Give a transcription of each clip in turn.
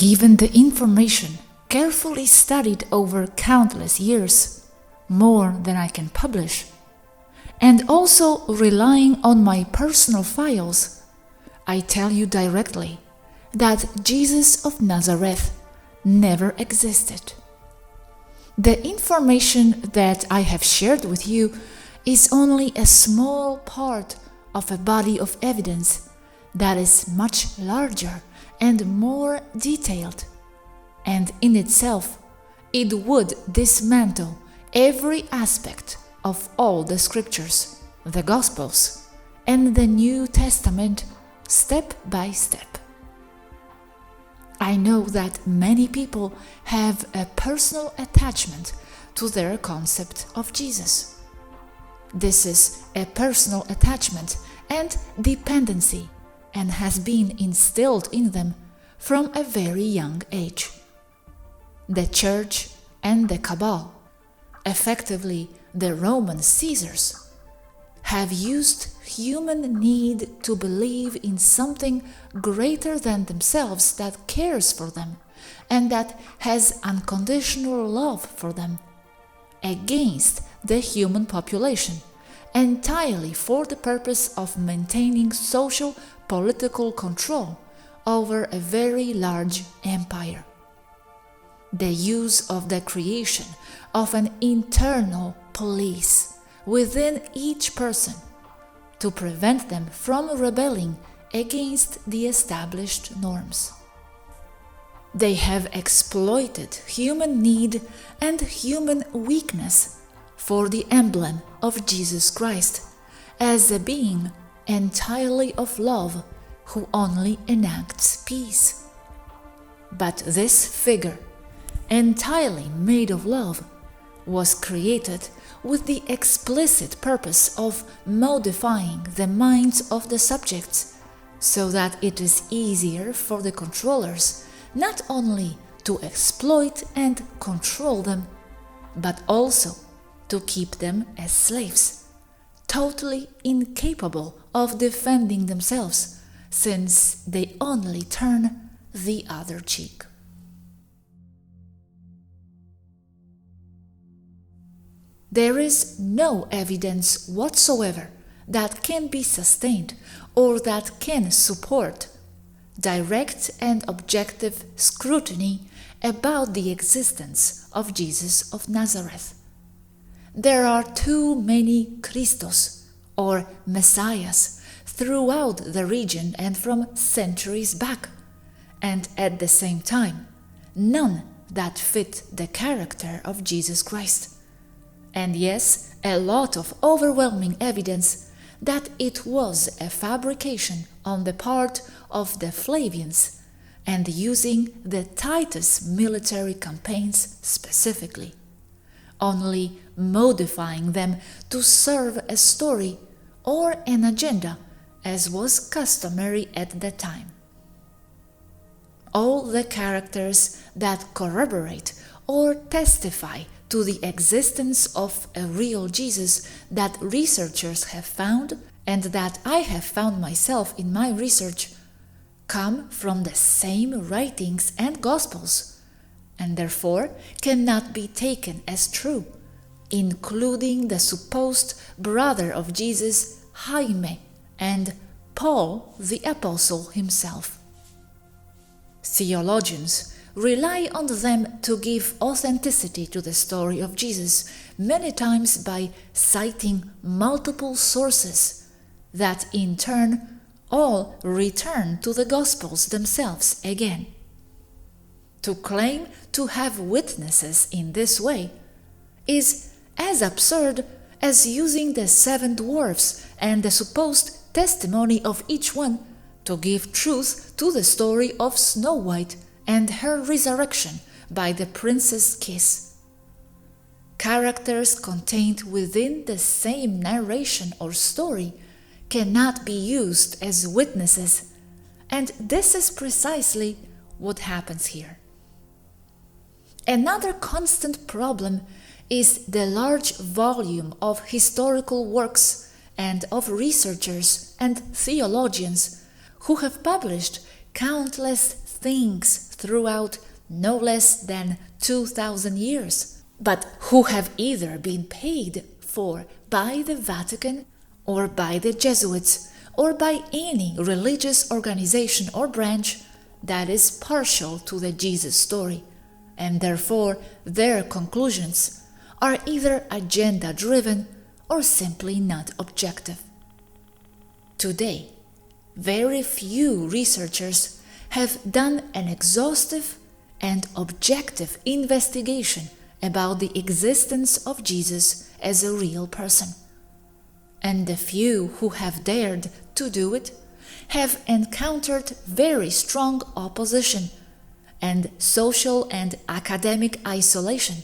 Given the information carefully studied over countless years, more than I can publish, and also relying on my personal files, I tell you directly that Jesus of Nazareth never existed. The information that I have shared with you is only a small part of a body of evidence that is much larger and more detailed, and in itself it would dismantle every aspect of all the scriptures, the Gospels, and the New Testament step by step. I know that many people have a personal attachment to their concept of Jesus. This is a personal attachment and dependency, and has been instilled in them from a very young age. The Church and the Cabal, effectively the Roman Caesars, have used human need to believe in something greater than themselves that cares for them and that has unconditional love for them against the human population, entirely for the purpose of maintaining social political control over a very large empire. The use of the creation of an internal police within each person to prevent them from rebelling against the established norms. They have exploited human need and human weakness for the emblem of Jesus Christ as a being entirely of love who only enacts peace. But this figure, entirely made of love, was created with the explicit purpose of modifying the minds of the subjects so that it is easier for the controllers not only to exploit and control them, but also to keep them as slaves, totally incapable of defending themselves, since they only turn the other cheek. There is no evidence whatsoever that can be sustained or that can support direct and objective scrutiny about the existence of Jesus of Nazareth. There are too many Christos or Messiahs throughout the region and from centuries back, and at the same time, none that fit the character of Jesus Christ. And yes, a lot of overwhelming evidence that it was a fabrication on the part of the Flavians and using the Titus military campaigns specifically, only modifying them to serve a story or an agenda as was customary at the time. All the characters that corroborate or testify to the existence of a real Jesus that researchers have found and that I have found myself in my research come from the same writings and Gospels, and therefore cannot be taken as true, including the supposed brother of Jesus, Jaime, and Paul the Apostle himself. Theologians rely on them to give authenticity to the story of Jesus, many times by citing multiple sources that in turn all return to the Gospels themselves again. To claim to have witnesses in this way is as absurd as using the 7 dwarfs and the supposed testimony of each one to give truth to the story of Snow White and her resurrection by the prince's kiss. Characters contained within the same narration or story cannot be used as witnesses, and this is precisely what happens here. Another constant problem is the large volume of historical works and of researchers and theologians who have published countless things throughout no less than 2,000 years, but who have either been paid for by the Vatican or by the Jesuits or by any religious organization or branch that is partial to the Jesus story, and therefore their conclusions are either agenda-driven or simply not objective. Today, very few researchers have done an exhaustive and objective investigation about the existence of Jesus as a real person. And the few who have dared to do it have encountered very strong opposition and social and academic isolation,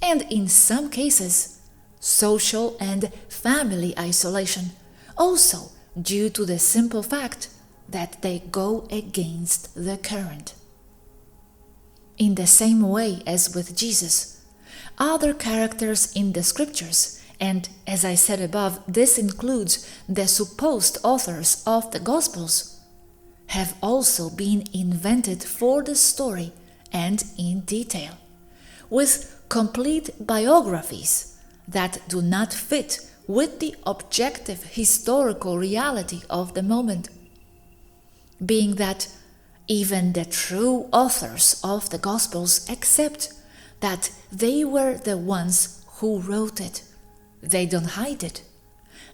and in some cases, social and family isolation, also due to the simple fact that they go against the current. In the same way as with Jesus, other characters in the scriptures, and as I said above, this includes the supposed authors of the Gospels, have also been invented for the story and in detail, with complete biographies that do not fit with the objective historical reality of the moment, being that even the true authors of the Gospels accept that they were the ones who wrote it. They don't hide it.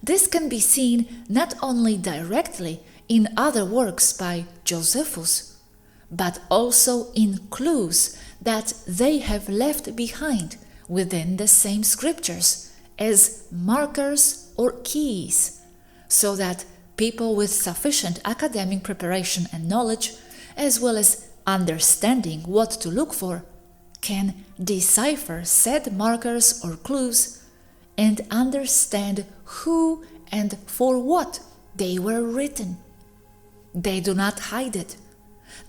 This can be seen not only directly in other works by Josephus, but also in clues that they have left behind within the same scriptures as markers or keys, so that people with sufficient academic preparation and knowledge, as well as understanding what to look for, can decipher said markers or clues and understand who and for what they were written. They do not hide it.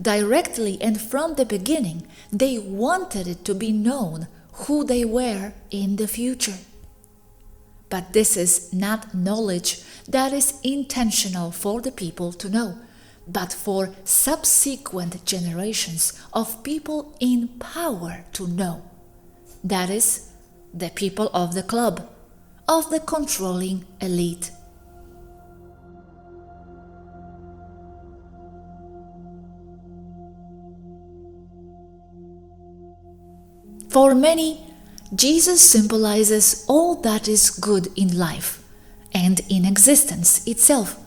Directly and from the beginning, they wanted it to be known who they were in the future. But this is not knowledge that is intentional for the people to know, but for subsequent generations of people in power to know. That is, the people of the club, of the controlling elite. For many, Jesus symbolizes all that is good in life and in existence itself,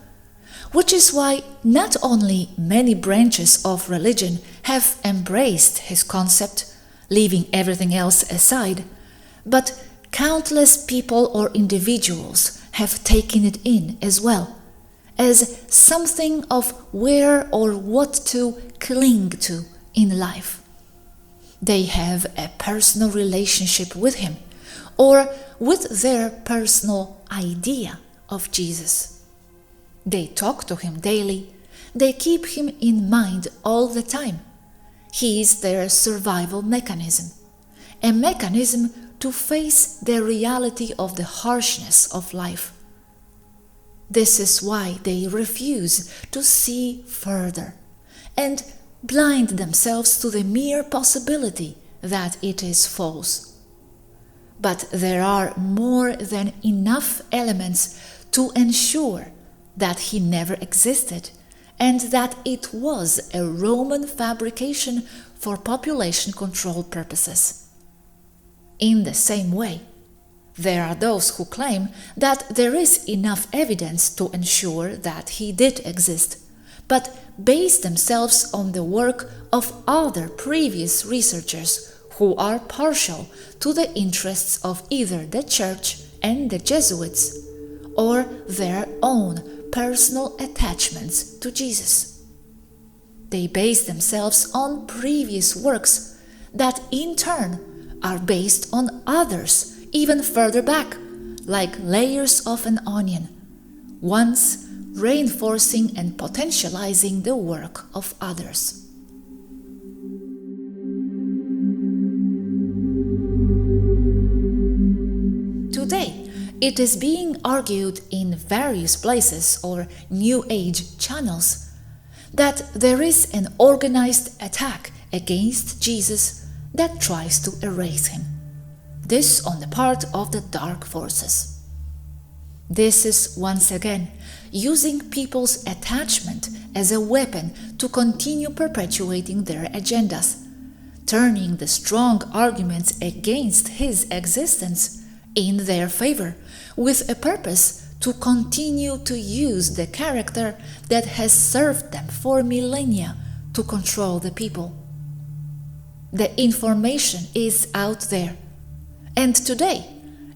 which is why not only many branches of religion have embraced his concept, leaving everything else aside, but countless people or individuals have taken it in as well, as something of where or what to cling to in life. They have a personal relationship with him, or with their personal idea of Jesus. They talk to him daily, they keep him in mind all the time. He is their survival mechanism, a mechanism to face the reality of the harshness of life. This is why they refuse to see further and blind themselves to the mere possibility that it is false. But there are more than enough elements to ensure that he never existed and that it was a Roman fabrication for population control purposes. In the same way, there are those who claim that there is enough evidence to ensure that he did exist, but base themselves on the work of other previous researchers who are partial to the interests of either the Church and the Jesuits or their own personal attachments to Jesus. They base themselves on previous works that in turn are based on others even further back, like layers of an onion, once reinforcing and potentializing the work of others. Today, it is being argued in various places or New Age channels that there is an organized attack against Jesus that tries to erase him. This on the part of the dark forces. This is once again using people's attachment as a weapon to continue perpetuating their agendas, turning the strong arguments against his existence in their favor, with a purpose to continue to use the character that has served them for millennia to control the people. The information is out there, and today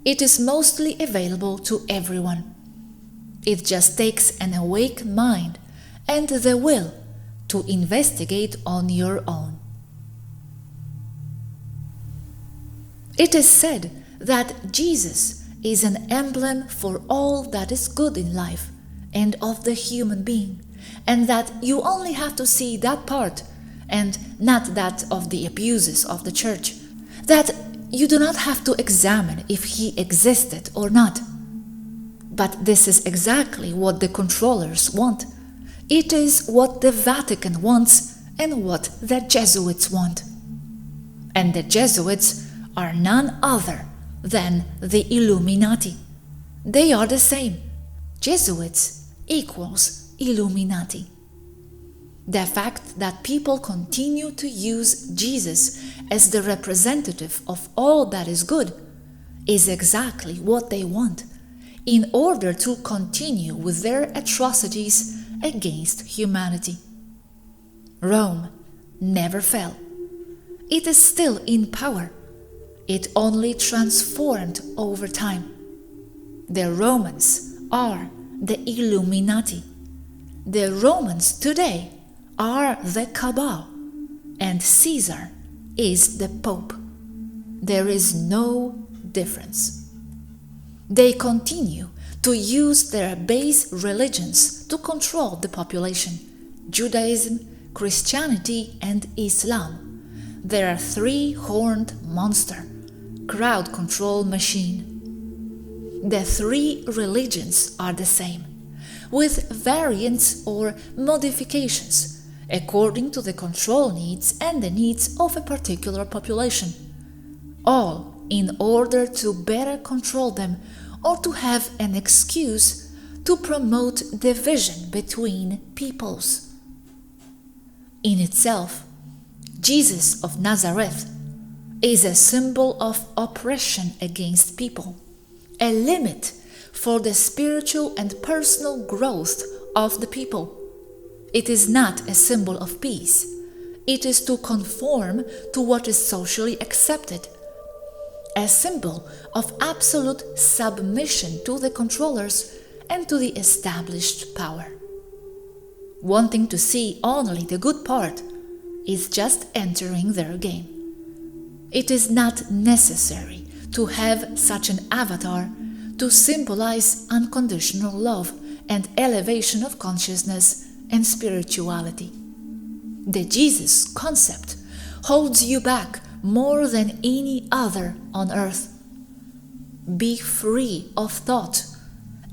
it is mostly available to everyone. It just takes an awake mind and the will to investigate on your own. It is said that Jesus is an emblem for all that is good in life and of the human being, and that you only have to see that part and not that of the abuses of the church, that you do not have to examine if he existed or not. But this is exactly what the controllers want. It is what the Vatican wants and what the Jesuits want. And the Jesuits are none other than the Illuminati. They are the same. Jesuits equals Illuminati. The fact that people continue to use Jesus as the representative of all that is good is exactly what they want, in order to continue with their atrocities against humanity. Rome never fell. It is still in power. It only transformed over time. The Romans are the Illuminati. The Romans today are the Cabal, and Caesar is the Pope. There is no difference. They continue to use their base religions to control the population: Judaism, Christianity, and Islam. Their three-horned monster, crowd control machine. The three religions are the same, with variants or modifications according to the control needs and the needs of a particular population, all in order to better control them or to have an excuse to promote division between peoples. In itself, Jesus of Nazareth is a symbol of oppression against people, a limit for the spiritual and personal growth of the people. It is not a symbol of peace. It is to conform to what is socially accepted, a symbol of absolute submission to the controllers and to the established power. Wanting to see only the good part is just entering their game. It is not necessary to have such an avatar to symbolize unconditional love and elevation of consciousness and spirituality. The Jesus concept holds you back more than any other on earth. Be free of thought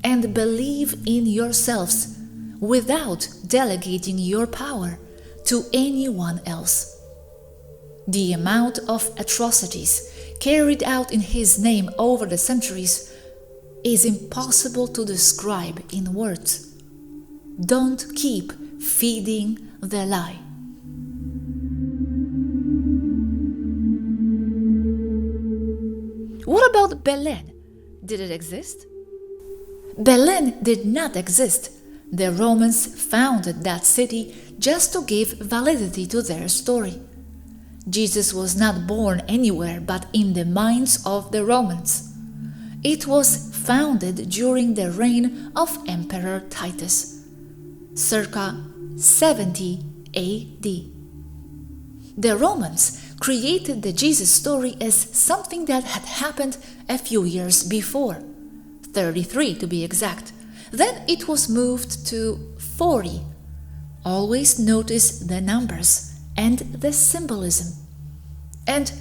and believe in yourselves without delegating your power to anyone else. The amount of atrocities carried out in his name over the centuries is impossible to describe in words. Don't keep feeding the lie. What about Bethlehem? Did it exist? Bethlehem did not exist. The Romans founded that city just to give validity to their story. Jesus was not born anywhere but in the minds of the Romans. It was founded during the reign of Emperor Titus, circa 70 AD. The Romans created the Jesus story as something that had happened a few years before, 33 to be exact. Then it was moved to 40. Always notice the numbers and the symbolism. And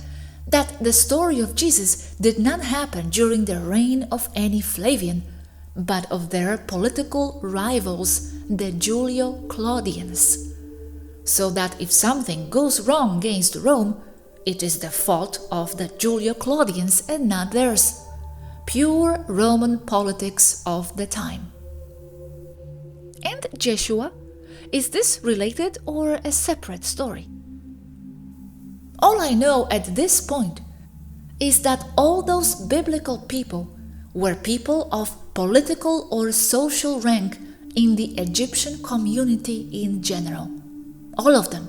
that the story of Jesus did not happen during the reign of any Flavian, but of their political rivals, the Julio-Claudians. so that if something goes wrong against Rome, it is the fault of the Julio-Claudians and not theirs. Pure Roman politics of the time. And Jeshua? Is this related or a separate story? All I know at this point is that all those biblical people were people of political or social rank in the Egyptian community in general. All of them.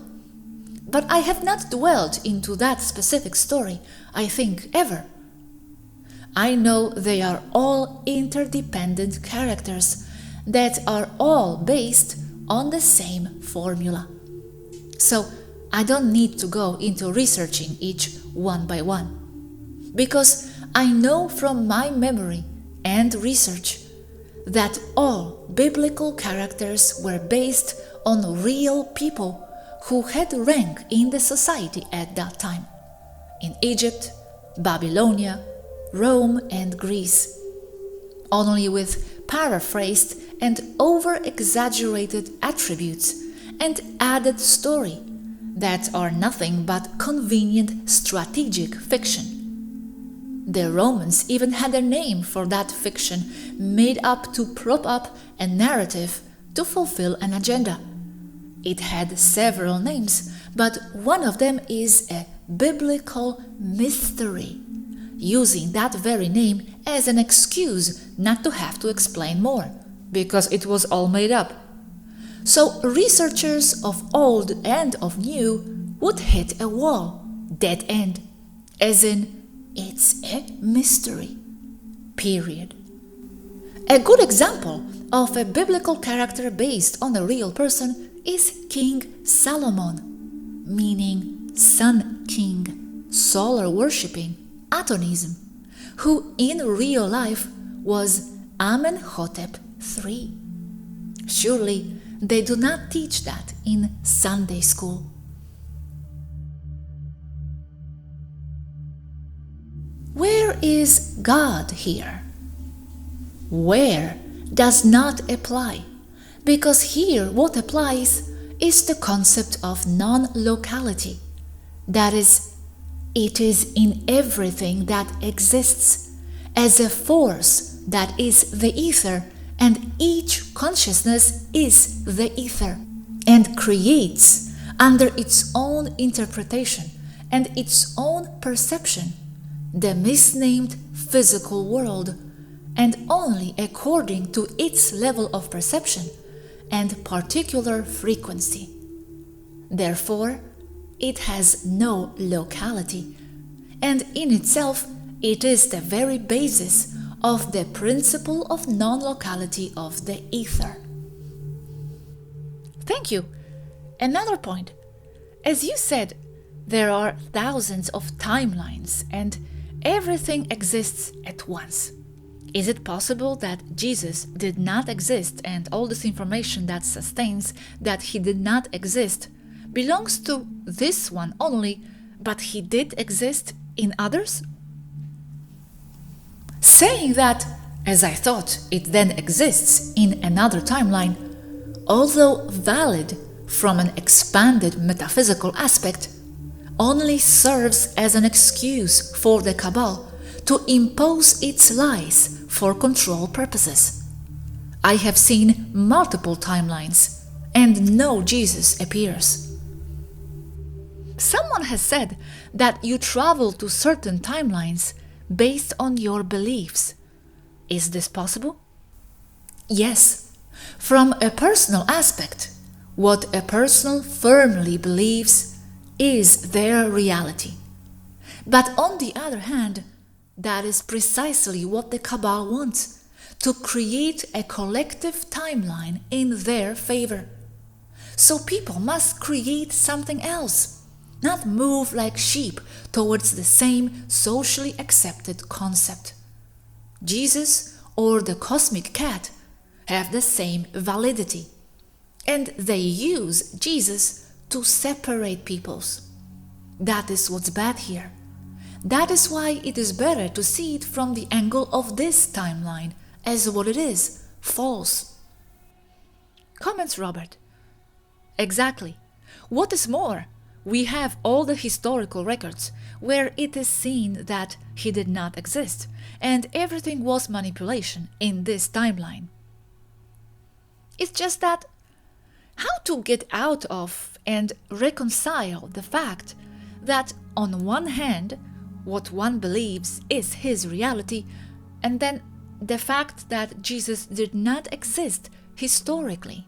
But I have not dwelled into that specific story, I think, ever. I know they are all interdependent characters that are all based on the same formula. So I don't need to go into researching each one by one, because I know from my memory and research that all biblical characters were based on real people who had rank in the society at that time, in Egypt, Babylonia, Rome and Greece, only with paraphrased and over-exaggerated attributes and added story that are nothing but convenient strategic fiction. The Romans even had a name for that fiction made up to prop up a narrative to fulfill an agenda. It had several names, but one of them is a biblical mystery, using that very name as an excuse not to have to explain more, because it was all made up. So researchers of old and of new would hit a wall, dead end, as in, it's a mystery. Period. A good example of a biblical character based on a real person is King Solomon, meaning Sun King, solar worshipping, Atonism, who in real life was Amenhotep III. Surely they do not teach that in Sunday school. Where is God here? Where does not apply, because here what applies is the concept of non-locality. That is, it is in everything that exists, as a force that is the ether, and each consciousness is the ether, and creates under its own interpretation and its own perception the misnamed physical world, and only according to its level of perception and particular frequency. Therefore, it has no locality, and in itself it is the very basis of the principle of non-locality of the ether. Thank you. Another point. As you said, there are thousands of timelines and everything exists at once. Is it possible that Jesus did not exist and all this information that sustains that he did not exist belongs to this one only, but he did exist in others? Saying that, as I thought, it then exists in another timeline, although valid from an expanded metaphysical aspect, only serves as an excuse for the Cabal to impose its lies for control purposes. I have seen multiple timelines, and no Jesus appears. Someone has said that you travel to certain timelines based on your beliefs. Is this possible? Yes, from a personal aspect, what a person firmly believes is their reality. But on the other hand, that is precisely what the Cabal wants, to create a collective timeline in their favor. So people must create something else, not move like sheep towards the same socially accepted concept. Jesus or the cosmic cat have the same validity, and they use Jesus to separate peoples. That is what's bad here. That is why it is better to see it from the angle of this timeline as what it is, false. Comments Robert. Exactly. What is more, we have all the historical records where it is seen that he did not exist, and everything was manipulation in this timeline. It's just that how to get out of and reconcile the fact that on one hand, what one believes is his reality, and then the fact that Jesus did not exist historically.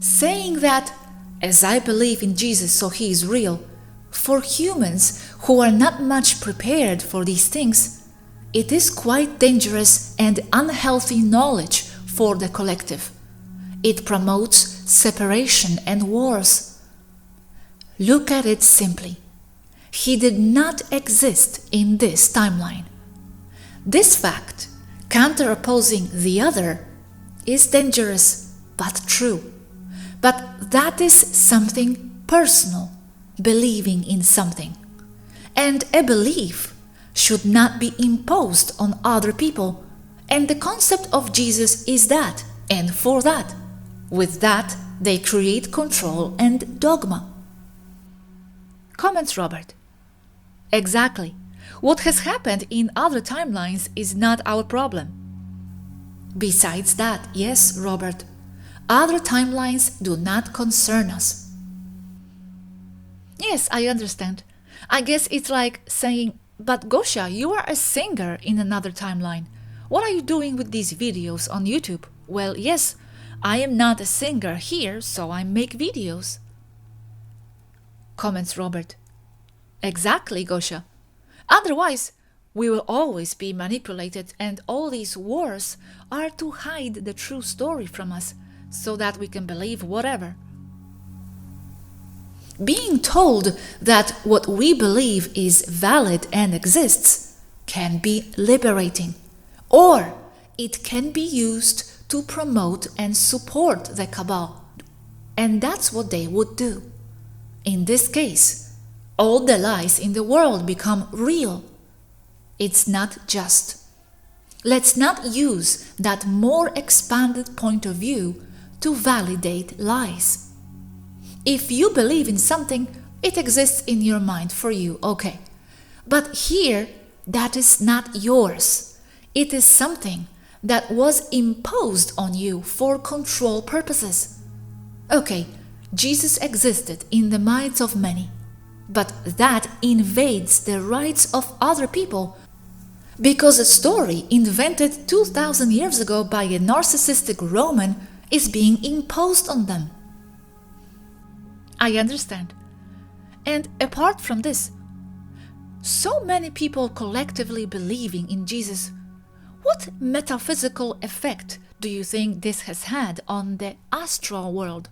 Saying that, as I believe in Jesus, so he is real, for humans who are not much prepared for these things, it is quite dangerous and unhealthy knowledge for the collective. It promotes separation and wars. Look at it simply. He did not exist in this timeline. This fact, counter-opposing the other, is dangerous but true. But that is something personal, believing in something. And a belief should not be imposed on other people. And the concept of Jesus is that, and for that. With that, they create control and dogma. Comments Robert. Exactly. What has happened in other timelines is not our problem. Besides that, yes, Robert, other timelines do not concern us. Yes, I understand. I guess it's like saying, but Gosha, you are a singer in another timeline. What are you doing with these videos on YouTube? Well, yes, I am not a singer here, so I make videos. Comments Robert. Exactly, Gosha. Otherwise, we will always be manipulated, and all these wars are to hide the true story from us, so that we can believe whatever. Being told that what we believe is valid and exists can be liberating, or it can be used to promote and support the Cabal, and that's what they would do. In this case, all the lies in the world become real. It's not just. Let's not use that more expanded point of view to validate lies. If you believe in something, it exists in your mind for you, okay. But here, that is not yours. It is something that was imposed on you for control purposes. Okay, Jesus existed in the minds of many, but that invades the rights of other people because a story invented 2000 years ago by a narcissistic Roman is being imposed on them. I understand. And apart from this, so many people collectively believing in Jesus, what metaphysical effect do you think this has had on the astral world?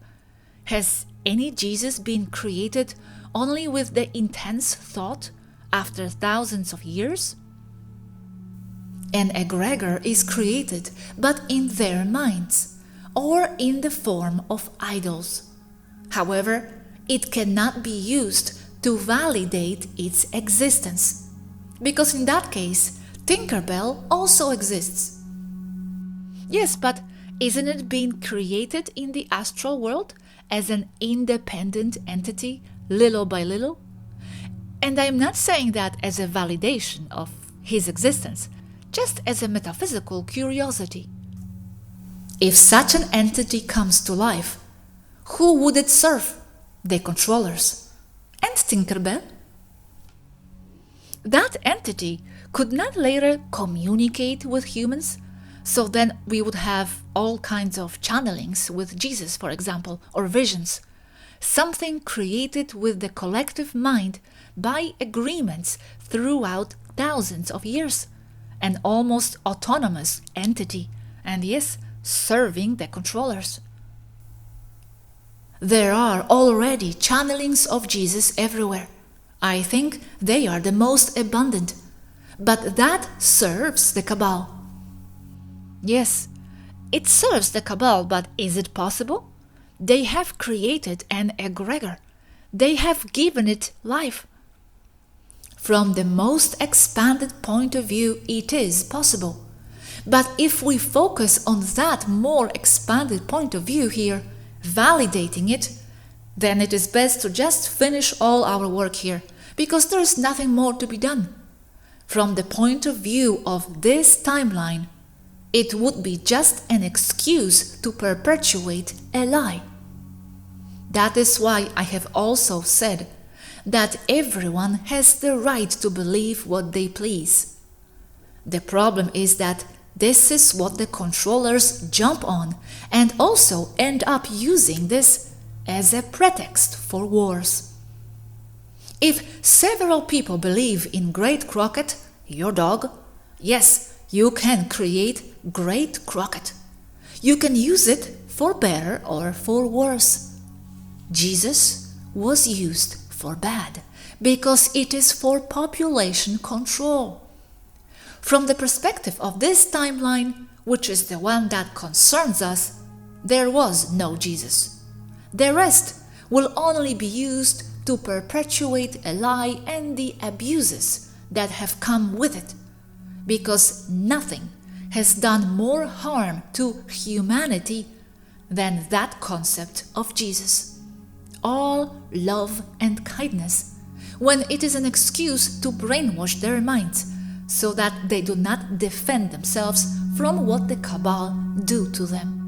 Has any Jesus been created only with the intense thought after thousands of years? An egregor is created, but in their minds, or in the form of idols. However, it cannot be used to validate its existence, because in that case, Tinkerbell also exists. Yes, but isn't it being created in the astral world as an independent entity, little by little? And I am not saying that as a validation of his existence, just as a metaphysical curiosity. If such an entity comes to life, who would it serve? The controllers. And Tinkerbell? That entity could not later communicate with humans, so then we would have all kinds of channelings with Jesus, for example, or visions. Something created with the collective mind by agreements throughout thousands of years. An almost autonomous entity, and yes, serving the controllers. There are already channelings of Jesus everywhere. I think they are the most abundant, but that serves the Cabal. Yes, it serves the Cabal, but is it possible? They have created an egregor. They have given it life. From the most expanded point of view, it is possible. But if we focus on that more expanded point of view here, validating it, then it is best to just finish all our work here, because there is nothing more to be done. From the point of view of this timeline, it would be just an excuse to perpetuate a lie. That is why I have also said that everyone has the right to believe what they please. The problem is that this is what the controllers jump on and also end up using this as a pretext for wars. If several people believe in Great Crockett, your dog, yes, you can create Great Crockett. You can use it for better or for worse. Jesus was used for bad because it is for population control. From the perspective of this timeline, which is the one that concerns us, there was no Jesus. The rest will only be used to perpetuate a lie and the abuses that have come with it, because nothing has done more harm to humanity than that concept of Jesus. All love and kindness, when it is an excuse to brainwash their minds so that they do not defend themselves from what the Cabal do to them.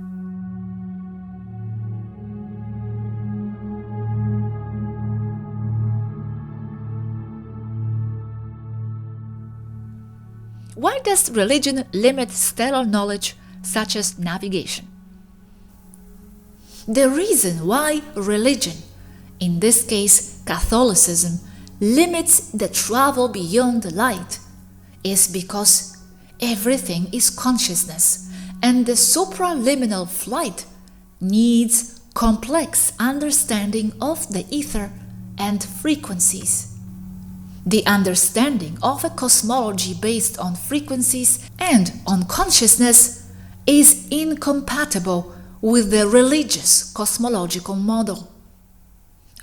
Why does religion limit sterile knowledge such as navigation? The reason why religion, in this case Catholicism, limits the travel beyond the light is because everything is consciousness, and the supraliminal flight needs complex understanding of the ether and frequencies. The understanding of a cosmology based on frequencies and on consciousness is incompatible with the religious cosmological model.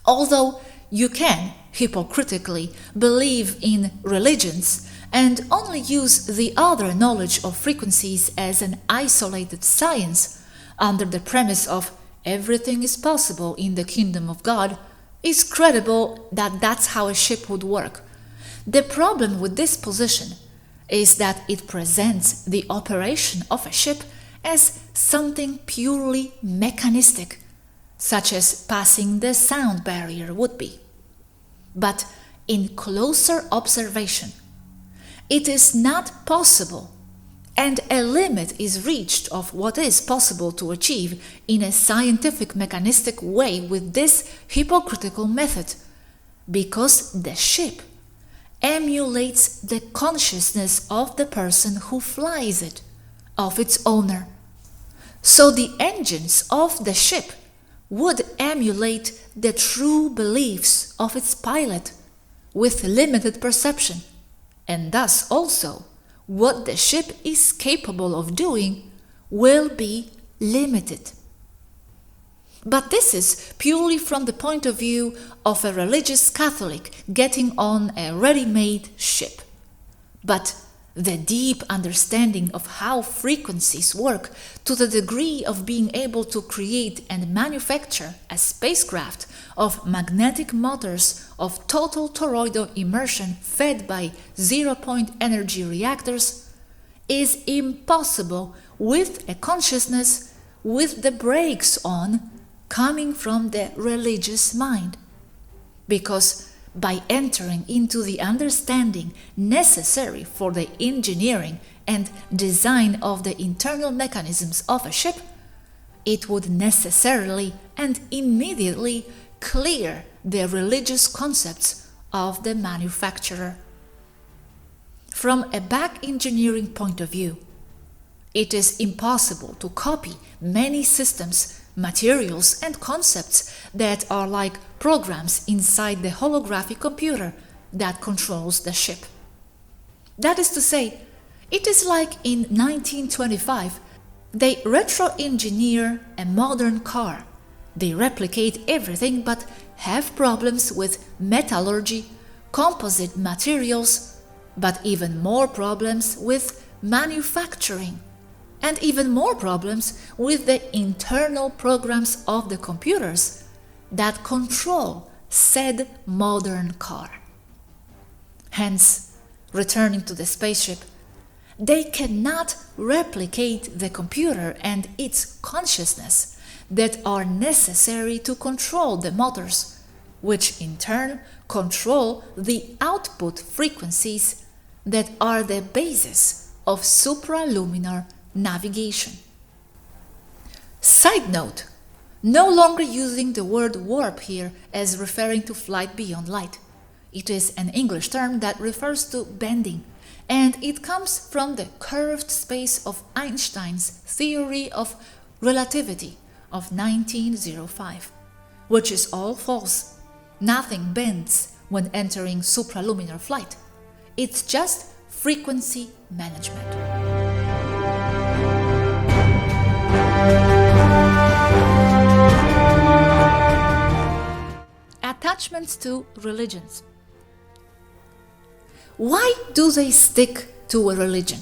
Although you can hypocritically believe in religions and only use the other knowledge of frequencies as an isolated science under the premise of everything is possible in the kingdom of God, is credible that that's how a ship would work. The problem with this position is that it presents the operation of a ship as something purely mechanistic, such as passing the sound barrier would be. But in closer observation, it is not possible, and a limit is reached of what is possible to achieve in a scientific mechanistic way with this hypocritical method, because the ship emulates the consciousness of the person who flies it, of its owner. So the engines of the ship would emulate the true beliefs of its pilot with limited perception, and thus also what the ship is capable of doing will be limited. But this is purely from the point of view of a religious Catholic getting on a ready-made ship. But the deep understanding of how frequencies work to the degree of being able to create and manufacture a spacecraft of magnetic motors of total toroidal immersion fed by zero-point energy reactors is impossible with a consciousness with the brakes on coming from the religious mind, because by entering into the understanding necessary for the engineering and design of the internal mechanisms of a ship, it would necessarily and immediately clear the religious concepts of the manufacturer. From a back engineering point of view, it is impossible to copy many systems, materials and concepts that are like programs inside the holographic computer that controls the ship. That is to say, it is like in 1925, they retro-engineer a modern car. They replicate everything but have problems with metallurgy, composite materials, but even more problems with manufacturing, and even more problems with the internal programs of the computers that control said modern car. Hence, returning to the spaceship, they cannot replicate the computer and its consciousness that are necessary to control the motors, which in turn control the output frequencies that are the basis of supraluminar navigation. Side note, no longer using the word warp here as referring to flight beyond light. It is an English term that refers to bending, and it comes from the curved space of Einstein's theory of relativity of 1905, which is all false. Nothing bends when entering supraluminar flight. It's just frequency management. Attachments to religions. Why do they stick to a religion?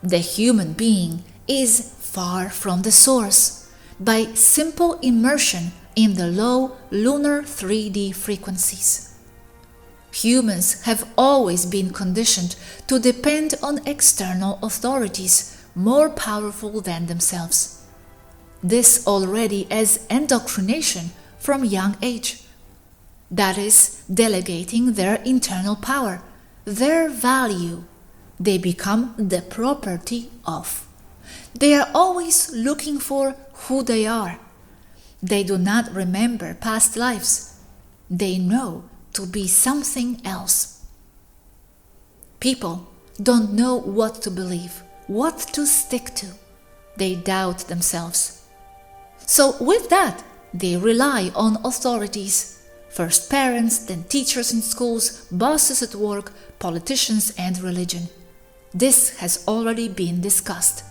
The human being is far from the source by simple immersion in the low lunar 3D frequencies. Humans have always been conditioned to depend on external authorities more powerful than themselves. This already as indoctrination from young age. That is, delegating their internal power, their value. They become the property of. They are always looking for who they are. They do not remember past lives. They know to be something else. People don't know what to believe, what to stick to. They doubt themselves. So with that, they rely on authorities. First parents, then teachers in schools, bosses at work, politicians and religion. This has already been discussed.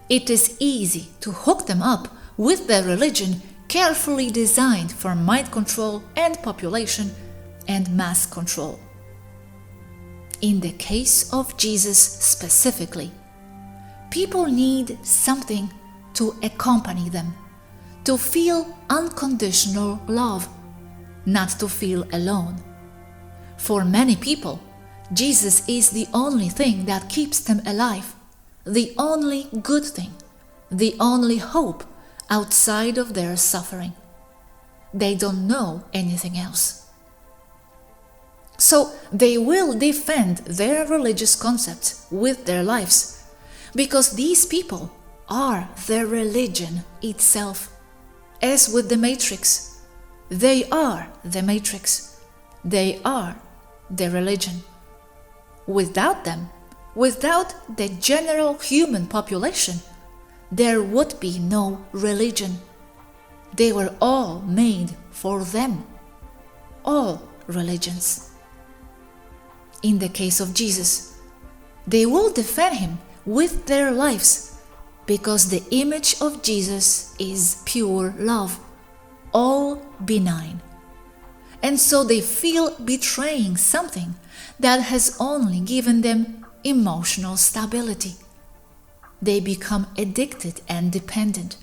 It is easy to hook them up with their religion carefully designed for mind control and population and mass control. In the case of Jesus specifically, people need something to accompany them, to feel unconditional love, not to feel alone. For many people, Jesus is the only thing that keeps them alive, the only good thing, the only hope outside of their suffering. They don't know anything else. So they will defend their religious concepts with their lives, because these people are the religion itself. As with the Matrix, they are the Matrix. They are the religion. Without them, without the general human population, there would be no religion. They were all made for them. All religions. In the case of Jesus, they will defend him with their lives, because the image of Jesus is pure love, all benign. And so they feel betraying something that has only given them emotional stability. They become addicted and dependent,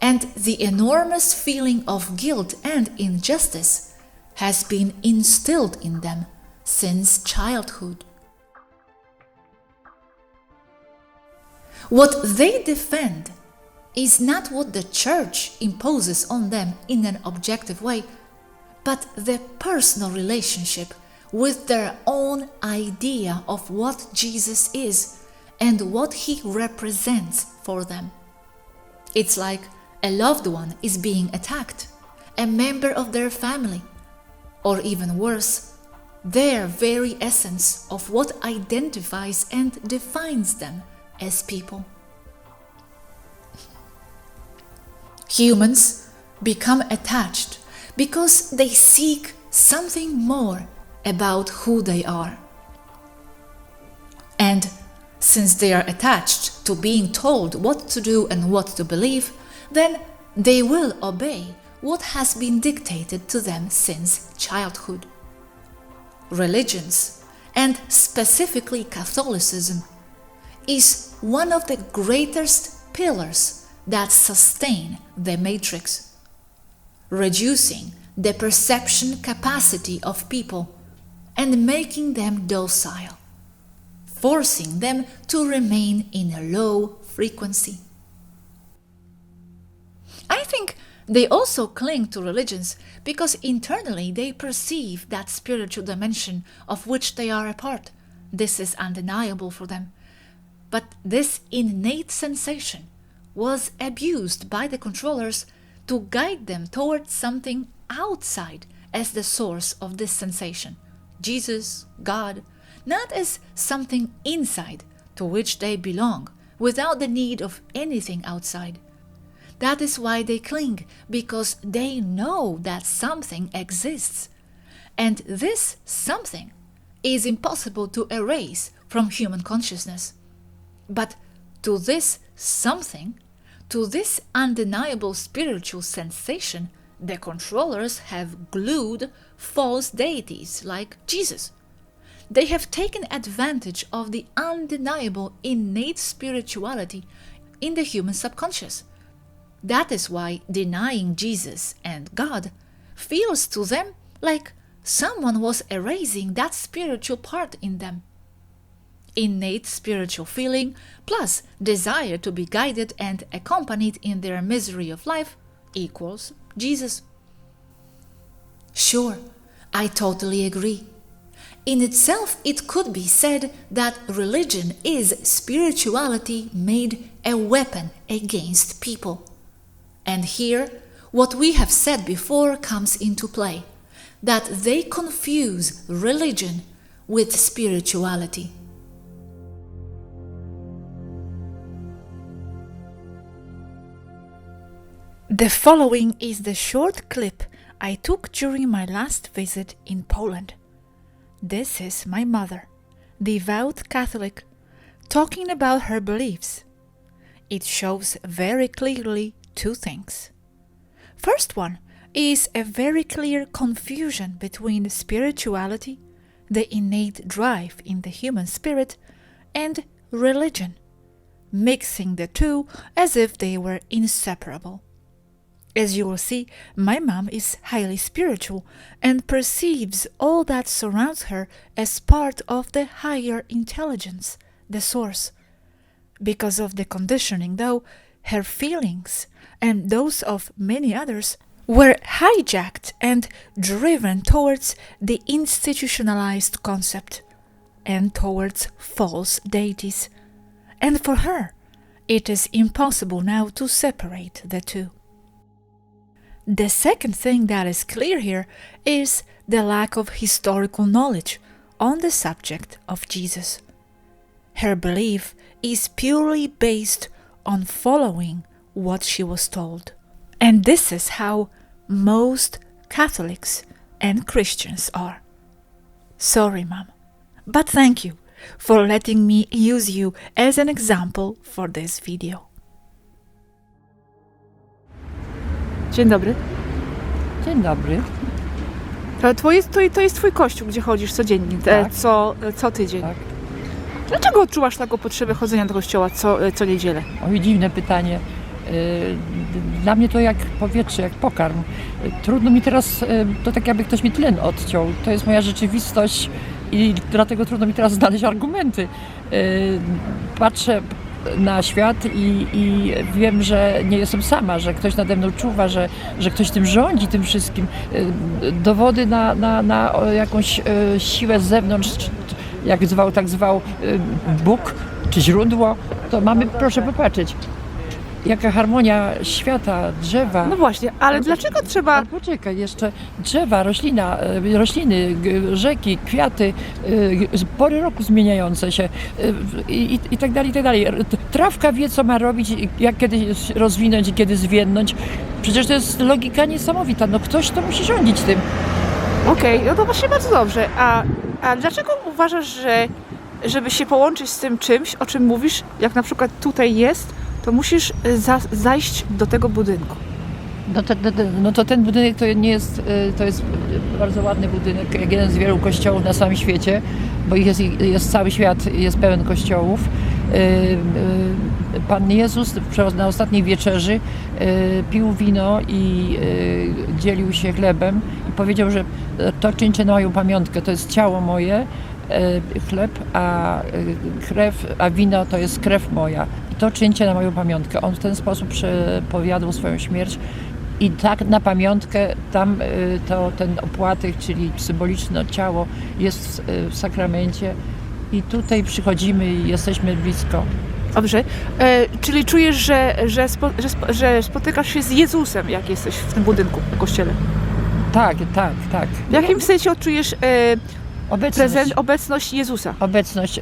and the enormous feeling of guilt and injustice has been instilled in them since childhood. What they defend is not what the church imposes on them in an objective way, but the personal relationship with their own idea of what Jesus is and what he represents for them. It's like a loved one is being attacked, a member of their family, or even worse, their very essence of what identifies and defines them as people. Humans become attached because they seek something more about who they are. And since they are attached to being told what to do and what to believe, then they will obey what has been dictated to them since childhood. Religions, and specifically Catholicism, is one of the greatest pillars that sustain the Matrix. reducing the perception capacity of people and making them docile, forcing them to remain in a low frequency. I think they also cling to religions because internally they perceive that spiritual dimension of which they are a part. This is undeniable for them. But this innate sensation was abused by the controllers to guide them towards something outside as the source of this sensation. Jesus, God, not as something inside to which they belong, without the need of anything outside. That is why they cling, because they know that something exists. And this something is impossible to erase from human consciousness. But to this something, to this undeniable spiritual sensation, the controllers have glued false deities like Jesus. They have taken advantage of the undeniable innate spirituality in the human subconscious. That is why denying Jesus and God feels to them like someone was erasing that spiritual part in them. Innate spiritual feeling plus desire to be guided and accompanied in their misery of life equals Jesus. Sure, I totally agree. In itself, it could be said that religion is spirituality made a weapon against people. And here, what we have said before comes into play, that they confuse religion with spirituality. The following is the short clip I took during my last visit in Poland. This is my mother, devout Catholic, talking about her beliefs. It shows very clearly two things. First one is a very clear confusion between spirituality, the innate drive in the human spirit, and religion, mixing the two as if they were inseparable. As you will see, my mom is highly spiritual and perceives all that surrounds her as part of the higher intelligence, the source. Because of the conditioning, though, her feelings and those of many others were hijacked and driven towards the institutionalized concept and towards false deities. And for her, it is impossible now to separate the two. The second thing that is clear here is the lack of historical knowledge on the subject of Jesus. Her belief is purely based on following what she was told. And this is how most Catholics and Christians are. Sorry, Mom, but thank you for letting me use you as an example for this video. Dzień dobry. Dzień dobry. To jest twój kościół, gdzie chodzisz codziennie, Tak. co tydzień. Tak. Dlaczego odczuwasz taką potrzebę chodzenia do kościoła co niedzielę? Oj, dziwne pytanie. Dla mnie to jak powietrze, jak pokarm. Trudno mi teraz, to tak jakby ktoś mi tlen odciął. To jest moja rzeczywistość i dlatego trudno mi teraz znaleźć argumenty. Patrzę na świat i wiem, że nie jestem sama, że ktoś nade mną czuwa, że ktoś tym rządzi, tym wszystkim. Dowody na jakąś siłę z zewnątrz, jak zwał, tak zwał Bóg czy źródło, to mamy, proszę popatrzeć, jaka harmonia świata, drzewa. No właśnie, ale dlaczego trzeba... Ale poczekaj, jeszcze drzewa, rośliny, rzeki, kwiaty, pory roku zmieniające się i tak dalej, i tak dalej. Trawka wie, co ma robić, jak kiedy rozwinąć i kiedy zwiędnąć. Przecież to jest logika niesamowita, no ktoś to musi rządzić tym. Okej, no to właśnie bardzo dobrze. A dlaczego uważasz, że żeby się połączyć z tym czymś, o czym mówisz, jak na przykład tutaj jest, to musisz zajść do tego budynku? No to ten budynek to jest bardzo ładny budynek, jak jeden z wielu kościołów na całym świecie, bo jest cały świat, jest pełen kościołów. Pan Jezus na ostatniej wieczerzy pił wino i dzielił się chlebem i powiedział, że to czyńcie na moją pamiątkę, to jest ciało moje, chleb, a wino to jest krew moja. I to czyńcie na moją pamiątkę. On w ten sposób przepowiadał swoją śmierć. I tak na pamiątkę tam ten opłatek, czyli symboliczne ciało jest w sakramencie i tutaj przychodzimy i jesteśmy blisko. Dobrze, czyli czujesz, że spotykasz się z Jezusem, jak jesteś w tym budynku, w kościele? Tak. W jakim sensie odczujesz obecność Jezusa? Obecność,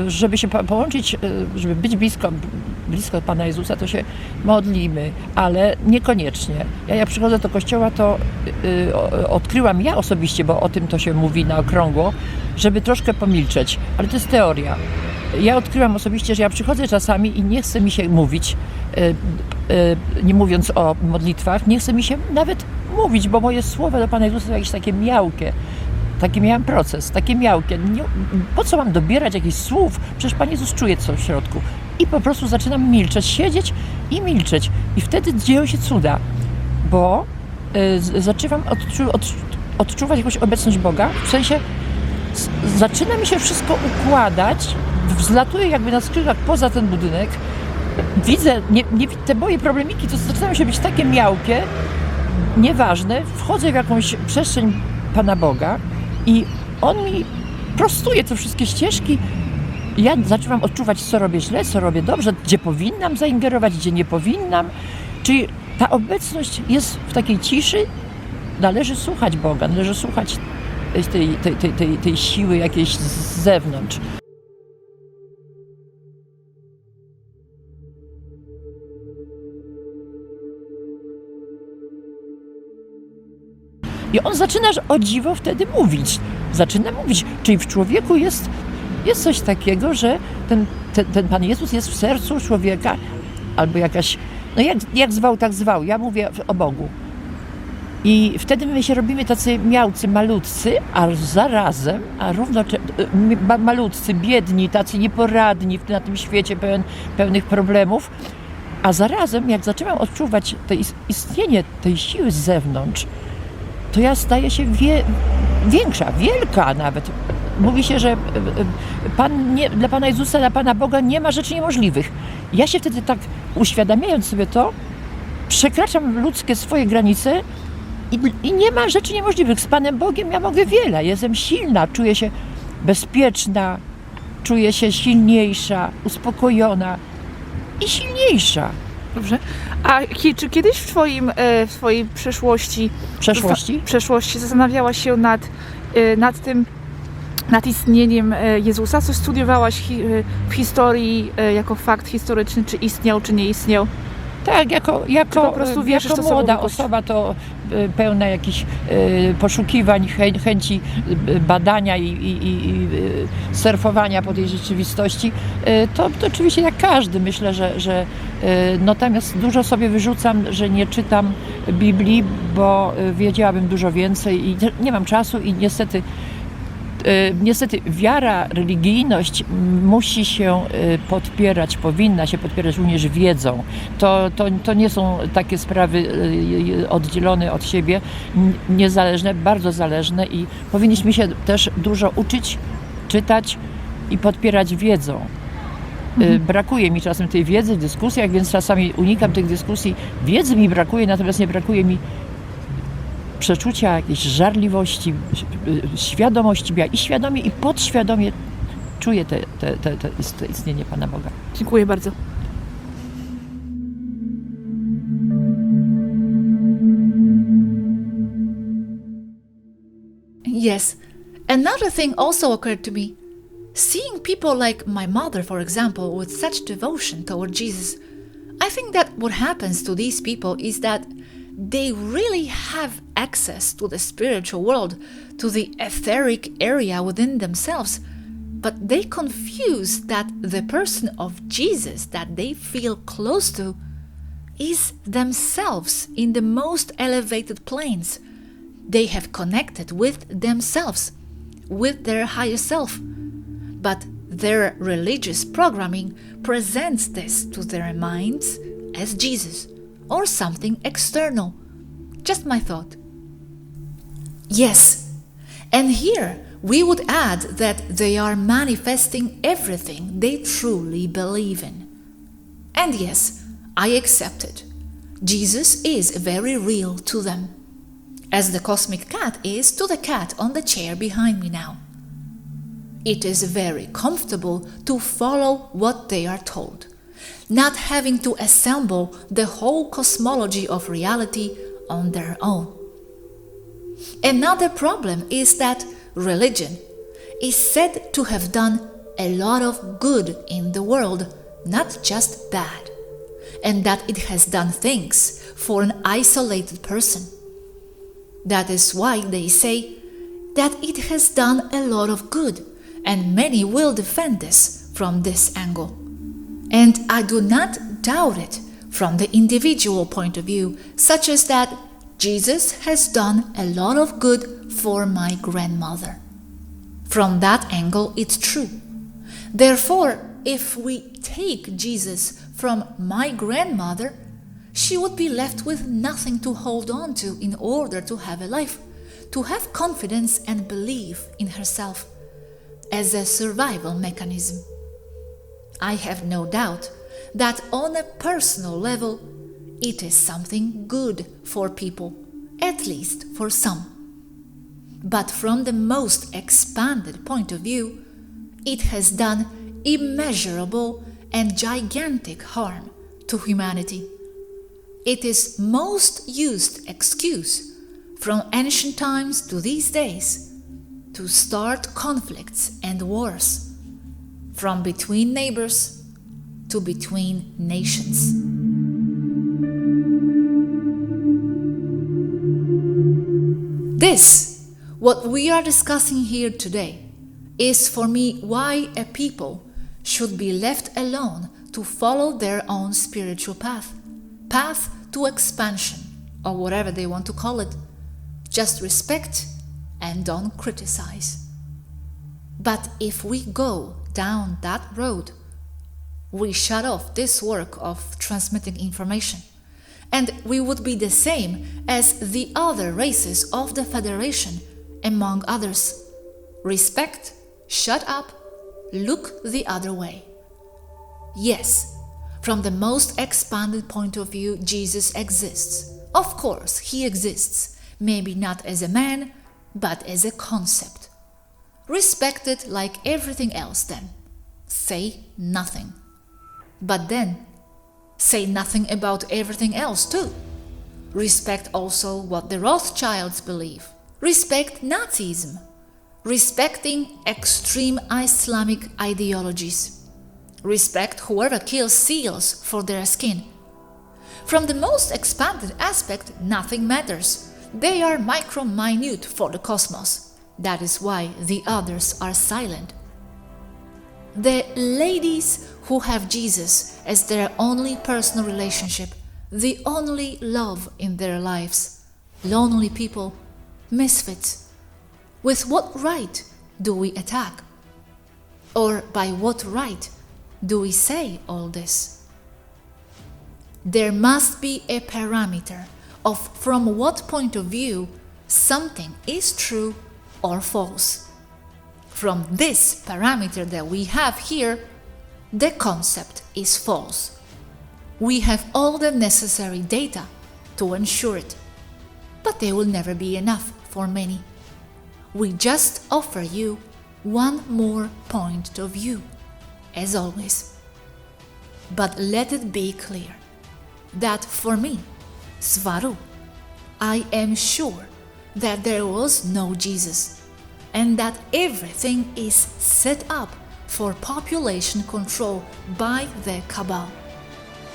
żeby się połączyć, żeby być blisko Pana Jezusa, to się modlimy, ale niekoniecznie. Jak przychodzę do kościoła, to odkryłam ja osobiście, bo o tym to się mówi na okrągło, żeby troszkę pomilczeć, ale to jest teoria. Ja odkryłam osobiście, że ja przychodzę czasami i nie chce mi się mówić, nie mówiąc o modlitwach, nie chce mi się nawet mówić, bo moje słowa do Pana Jezusa są jakieś takie miałkie. Taki miałam proces, takie miałkie. Po co mam dobierać jakichś słów? Przecież Pan Jezus czuje, co w środku. I po prostu zaczynam milczeć, siedzieć i milczeć. I wtedy dzieją się cuda, bo zaczynam odczuwać jakąś obecność Boga. W sensie zaczyna mi się wszystko układać, wzlatuję jakby na skrzydłach poza ten budynek. Widzę, te moje problemiki to zaczynają się być takie miałkie, nieważne. Wchodzę w jakąś przestrzeń Pana Boga i On mi prostuje te wszystkie ścieżki. Ja zaczynam odczuwać, co robię źle, co robię dobrze, gdzie powinnam zaingerować, gdzie nie powinnam. Czyli ta obecność jest w takiej ciszy. Należy słuchać Boga, należy słuchać tej siły jakiejś z zewnątrz. I on zaczyna, o dziwo, wtedy mówić. Zaczyna mówić, czyli w człowieku jest coś takiego, że ten Pan Jezus jest w sercu człowieka, albo jakaś, no jak zwał, tak zwał. Ja mówię o Bogu. I wtedy my się robimy tacy miałcy, malutcy, a zarazem, malutcy, biedni, tacy nieporadni na tym świecie pełnych problemów, a zarazem, jak zaczynam odczuwać istnienie tej siły z zewnątrz, to ja staję się większa, wielka nawet. Mówi się, że dla Pana Jezusa, dla Pana Boga nie ma rzeczy niemożliwych. Ja się wtedy tak, uświadamiając sobie to, przekraczam ludzkie swoje granice i nie ma rzeczy niemożliwych. Z Panem Bogiem ja mogę wiele. Jestem silna, czuję się bezpieczna, czuję się silniejsza, uspokojona i silniejsza. Dobrze. A czy kiedyś w twojej przeszłości zastanawiałaś się nad istnieniem Jezusa? Coś studiowałaś w historii jako fakt historyczny, czy istniał, czy nie istniał? Tak, jako po prostu wierzysz, jako młoda osoba to pełna jakichś poszukiwań, chęci badania i surfowania po tej rzeczywistości, to oczywiście jak każdy. Myślę, że natomiast dużo sobie wyrzucam, że nie czytam Biblii, bo wiedziałabym dużo więcej i nie mam czasu i niestety wiara, religijność musi się podpierać, powinna się podpierać również wiedzą. To nie są takie sprawy oddzielone od siebie, niezależne, bardzo zależne i powinniśmy się też dużo uczyć, czytać i podpierać wiedzą. Brakuje mi czasem tej wiedzy w dyskusjach, więc czasami unikam tych dyskusji. Wiedzy mi brakuje, natomiast nie brakuje mi przeczucia, jakiejś żarliwości, świadomości. Ja i świadomie, i podświadomie czuję te istnienie Pana Boga. Dziękuję bardzo. Yes, another thing also occurred to me. Seeing people like my mother, for example, with such devotion toward Jesus, I think that what happens to these people is that they really have access to the spiritual world, to the etheric area within themselves, but they confuse that the person of Jesus that they feel close to is themselves in the most elevated planes. They have connected with themselves, with their higher self. but their religious programming presents this to their minds as Jesus or something external. Just my thought. Yes, and here we would add that they are manifesting everything they truly believe in. And yes, I accept it. Jesus is very real to them, as the cosmic cat is to the cat on the chair behind me now. It is very comfortable to follow what they are told, not having to assemble the whole cosmology of reality on their own. Another problem is that religion is said to have done a lot of good in the world, not just bad, and that it has done things for an isolated person. That is why they say that it has done a lot of good, and many will defend this from this angle. And I do not doubt it from the individual point of view, such as that Jesus has done a lot of good for my grandmother. From that angle, it's true. Therefore, if we take Jesus from my grandmother, she would be left with nothing to hold on to in order to have a life, to have confidence and belief in herself as a survival mechanism. I have no doubt that on a personal level, it is something good for people, at least for some. But from the most expanded point of view, it has done immeasurable and gigantic harm to humanity. It is most used excuse from ancient times to these days to start conflicts and wars, from between neighbors to between nations. This, what we are discussing here today, is for me why a people should be left alone to follow their own spiritual path to expansion, or whatever they want to call it. Just respect and don't criticize. But if we go down that road, we shut off this work of transmitting information, and we would be the same as the other races of the Federation, among others. Respect, shut up, look the other way. Yes, from the most expanded point of view, Jesus exists. Of course, he exists, maybe not as a man, but as a concept. Respect it like everything else then. Say nothing. But then, say nothing about everything else too. Respect also what the Rothschilds believe. Respect Nazism. Respecting extreme Islamic ideologies. Respect whoever kills seals for their skin. From the most expanded aspect, nothing matters. They are micro-minute for the cosmos. That is why the others are silent. The ladies who have Jesus as their only personal relationship, the only love in their lives, lonely people, misfits. With what right do we attack? Or by what right do we say all this? There must be a parameter of from what point of view something is true or false. From this parameter that we have here, the concept is false. We have all the necessary data to ensure it, but they will never be enough for many. We just offer you one more point of view, as always. But let it be clear that for me, Swaruu, I am sure that there was no Jesus, and that everything is set up for population control by the Cabal.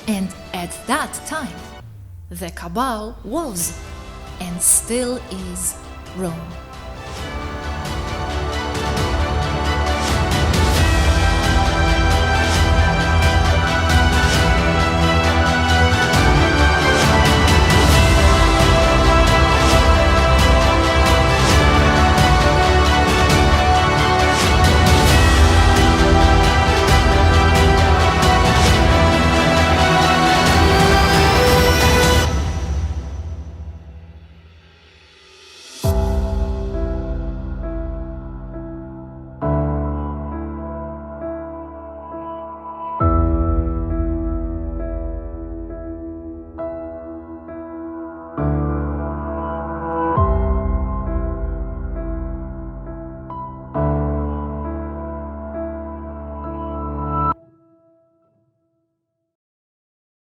And at that time, the Cabal was and still is Rome.